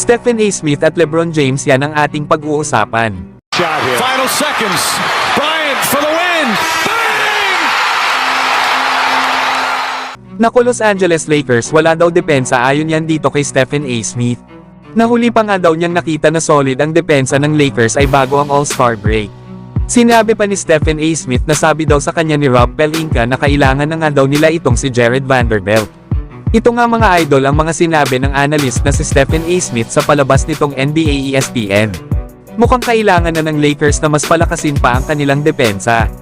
Stephen A. Smith at LeBron James, yan ang ating pag-uusapan. Final seconds. Bryant for the win. Bang! Naku, Los Angeles Lakers, wala daw depensa ayon yan dito kay Stephen A. Smith. Nahuli pa nga daw niyang nakita na solid ang depensa ng Lakers ay bago ang All-Star break. Sinabi pa ni Stephen A. Smith na sabi daw sa kanya ni Rob Pelinka na kailangan na nga daw nila itong si Jared Vanderbilt. Ito nga mga idol ang mga sinabi ng analyst na si Stephen A. Smith sa palabas nitong NBA ESPN. Mukhang kailangan na ng Lakers na mas palakasin pa ang kanilang depensa.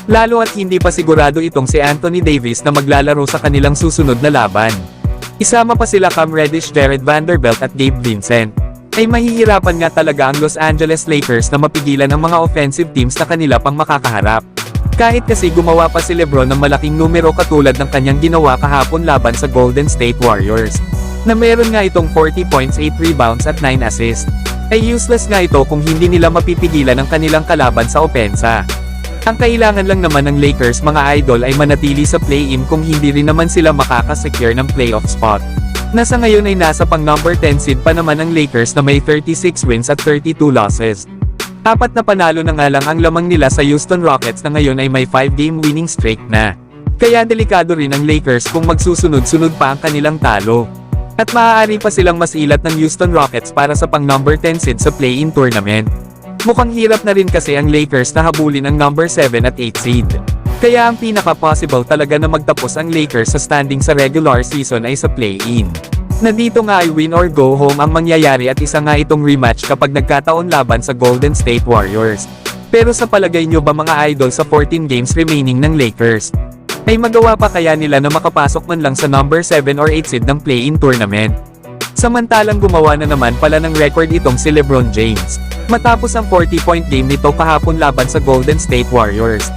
Lalo at hindi pa sigurado itong si Anthony Davis na maglalaro sa kanilang susunod na laban. Isama pa sila Cam Reddish, Jared Vanderbilt at Gabe Vincent. Ay mahihirapan nga talaga ang Los Angeles Lakers na mapigilan ang mga offensive teams na kanila pang makakaharap. Kahit kasi gumawa pa si LeBron ng malaking numero katulad ng kanyang ginawa kahapon laban sa Golden State Warriors, na meron nga itong 40 points, 8 rebounds at 9 assists. Ay useless nga ito kung hindi nila mapipigilan ang kanilang kalaban sa opensa. Ang kailangan lang naman ng Lakers mga idol ay manatili sa play-in kung hindi rin naman sila makakasecure ng playoff spot. Nasa ngayon ay nasa pang number 10 seed pa naman ang Lakers na may 36 wins at 32 losses. 4 na panalo na nga lang ang lamang nila sa Houston Rockets na ngayon ay may 5-game winning streak na. Kaya delikado rin ang Lakers kung magsusunod-sunod pa ang kanilang talo. At maaari pa silang masilat ng Houston Rockets para sa pang number 10 seed sa play-in tournament. Mukhang hirap na rin kasi ang Lakers na habulin ang number 7 at 8 seed. Kaya ang pinaka-possible talaga na magtapos ang Lakers sa standing sa regular season ay sa play-in. Na dito nga ay win or go home ang mangyayari at isa nga itong rematch kapag nagkataon laban sa Golden State Warriors. Pero sa palagay nyo ba mga idol sa 14 games remaining ng Lakers, ay magawa pa kaya nila na makapasok man lang sa number 7 or 8 seed ng play-in tournament? Samantalang gumawa na naman pala ng record itong si LeBron James, matapos ang 40-point game nito kahapon laban sa Golden State Warriors.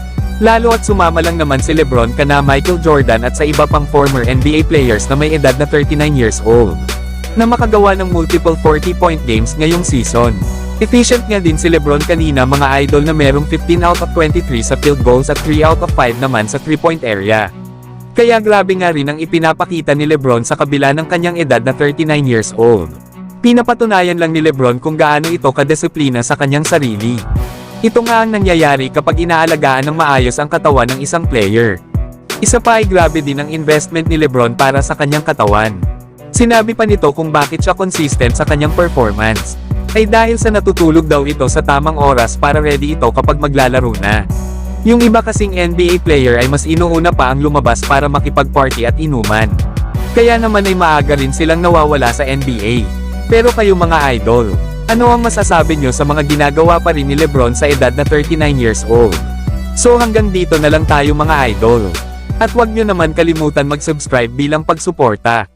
Lalo at sumama lang naman si LeBron kana Michael Jordan at sa iba pang former NBA players na may edad na 39 years old, na makagawa ng multiple 40-point games ngayong season. Efficient nga din si LeBron kanina mga idol na merong 15 out of 23 sa field goals at 3 out of 5 naman sa 3-point area. Kaya grabe nga rin ang ipinapakita ni LeBron sa kabila ng kanyang edad na 39 years old. Pinapatunayan lang ni LeBron kung gaano ito kadisiplina sa kanyang sarili. Ito nga ang nangyayari kapag inaalagaan ng maayos ang katawan ng isang player. Isa pa ay grabe din ang investment ni LeBron para sa kanyang katawan. Sinabi pa nito kung bakit siya consistent sa kanyang performance, ay dahil sa natutulog daw ito sa tamang oras para ready ito kapag maglalaro na. Yung iba kasing NBA player ay mas inuuna pa ang lumabas para makipag-party at inuman. Kaya naman ay maaga rin silang nawawala sa NBA. Pero kayo mga idol, ano ang masasabi nyo sa mga ginagawa pa rin ni LeBron sa edad na 39 years old? So hanggang dito na lang tayo mga idol. At huwag nyo naman kalimutan mag-subscribe bilang pagsuporta.